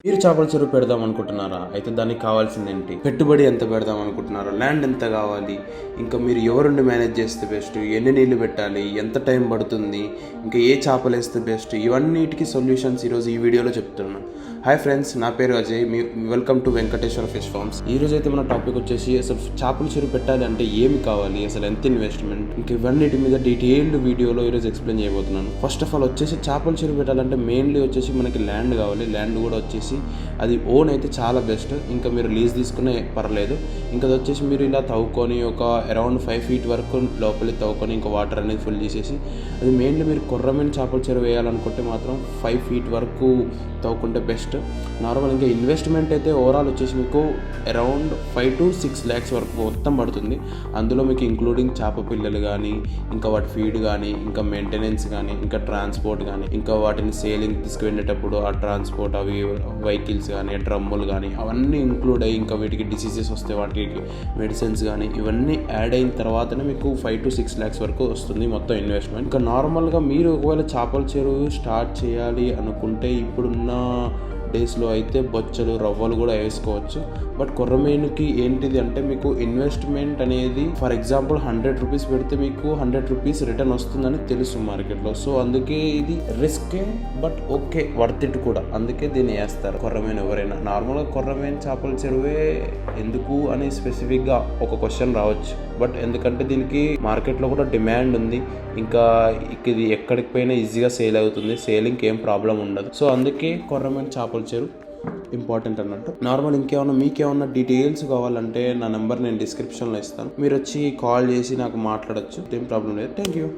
మీరు చేపల చెరువు పెడదాం అనుకుంటున్నారా? అయితే దానికి కావాల్సింది ఏంటి? పెట్టుబడి ఎంత పెడదాం అనుకుంటున్నారా? ల్యాండ్ ఎంత కావాలి? ఇంకా మీరు ఎవరుండి మేనేజ్ చేస్తే బెస్ట్? ఎన్ని నీళ్లు పెట్టాలి? ఎంత టైం పడుతుంది? ఇంకా ఏ చేపలు వేస్తే బెస్ట్? ఇవన్నిటికీ సొల్యూషన్స్ ఈరోజు ఈ వీడియోలో చెప్తున్నాను. హాయ్ ఫ్రెండ్స్, నా పేరు Ajay. Welcome to Venkateswara fish forms. ఈ రోజు అయితే మన టాపిక్ వచ్చేసి అసలు చేపల చెరువు పెట్టాలి అంటే ఏమి కావాలి, అసలు ఎంత ఇన్వెస్ట్మెంట్, ఇంకా ఇవన్నిటి మీద డీటెయిల్డ్ వీడియోలో ఈరోజు ఎక్స్ప్లెయిన్ చేయబోతున్నాను. ఫస్ట్ ఆఫ్ ఆల్ వచ్చేసి చేపల చెరువు పెట్టాలంటే మెయిన్లీ వచ్చేసి మనకి ల్యాండ్ కావాలి. ల్యాండ్ కూడా వచ్చేసి అది ఓన్ అయితే చాలా బెస్ట్. ఇంకా మీరు లీజ్ తీసుకునే పర్లేదు. ఇంకా అది వచ్చేసి మీరు ఇలా తవ్వుకొని ఒక అరౌండ్ 5 feet వరకు లోపలి తవ్వుకొని ఇంకా వాటర్ అనేది ఫుల్ చేసేసి, అది మెయిన్లీ మీరు కొర్రమైన చేపల చెరువు వేయాలనుకుంటే మాత్రం 5 feet వరకు తవ్వుకుంటే బెస్ట్. నార్మల్ ఇంకా ఇన్వెస్ట్మెంట్ అయితే ఓవరాల్ వచ్చేసి మీకు అరౌండ్ 5 to 6 lakhs వరకు మొత్తం పడుతుంది. అందులో మీకు ఇంక్లూడింగ్ చేప పిల్లలు కానీ, ఇంకా వాటి ఫీడ్ కానీ, ఇంకా మెయింటెనెన్స్ కానీ, ఇంకా ట్రాన్స్పోర్ట్ కానీ, ఇంకా వాటిని సేలింగ్ తీసుకువెళ్ళేటప్పుడు ఆ ట్రాన్స్పోర్ట్, అవి వెహికల్స్ కానీ, డ్రమ్ములు కానీ, అవన్నీ ఇంక్లూడ్ అయ్యి, ఇంకా వీటికి డిసీజెస్ వస్తే వాటికి మెడిసిన్స్ కానీ, ఇవన్నీ యాడ్ అయిన తర్వాతనే మీకు 5 to 6 lakhs వరకు వస్తుంది మొత్తం ఇన్వెస్ట్మెంట్. ఇంకా నార్మల్గా మీరు ఒకవేళ చేపల చెరువు స్టార్ట్ చేయాలి అనుకుంటే ఇప్పుడున్న డేస్లో అయితే బొచ్చలు, రవ్వలు కూడా వేసుకోవచ్చు. బట్ కొర్రమీనుకి ఏంటిది అంటే మీకు ఇన్వెస్ట్మెంట్ అనేది ఫర్ ఎగ్జాంపుల్ 100 rupees పెడితే మీకు 100 rupees రిటర్న్ వస్తుందని తెలుసు మార్కెట్లో. సో అందుకే ఇది రిస్కే, బట్ ఓకే, వర్త్ ఇట్ కూడా. అందుకే దీన్ని వేస్తారు కొర్రమీను ఎవరైనా. నార్మల్గా కొర్రమీను చేపల చెరువే ఎందుకు అని స్పెసిఫిక్గా ఒక క్వశ్చన్ రావచ్చు. బట్ ఎందుకంటే దీనికి మార్కెట్లో కూడా డిమాండ్ ఉంది. ఇంకా ఇది ఎక్కడికి పోయినా ఈజీగా సేల్ అవుతుంది. సేలింగ్కి ఏం ప్రాబ్లం ఉండదు. సో అందుకే కొర్రమీను చేపల చెరువు ఇంపార్టెంట్ అన్నట్టు. నార్మల్ మీకేమన్నా డీటెయిల్స్ కావాలంటే నా నెంబర్ నేను డిస్క్రిప్షన్లో ఇస్తాను. మీరు వచ్చి కాల్ చేసి నాకు మాట్లాడచ్చు, ఏం ప్రాబ్లం లేదు. Thank you.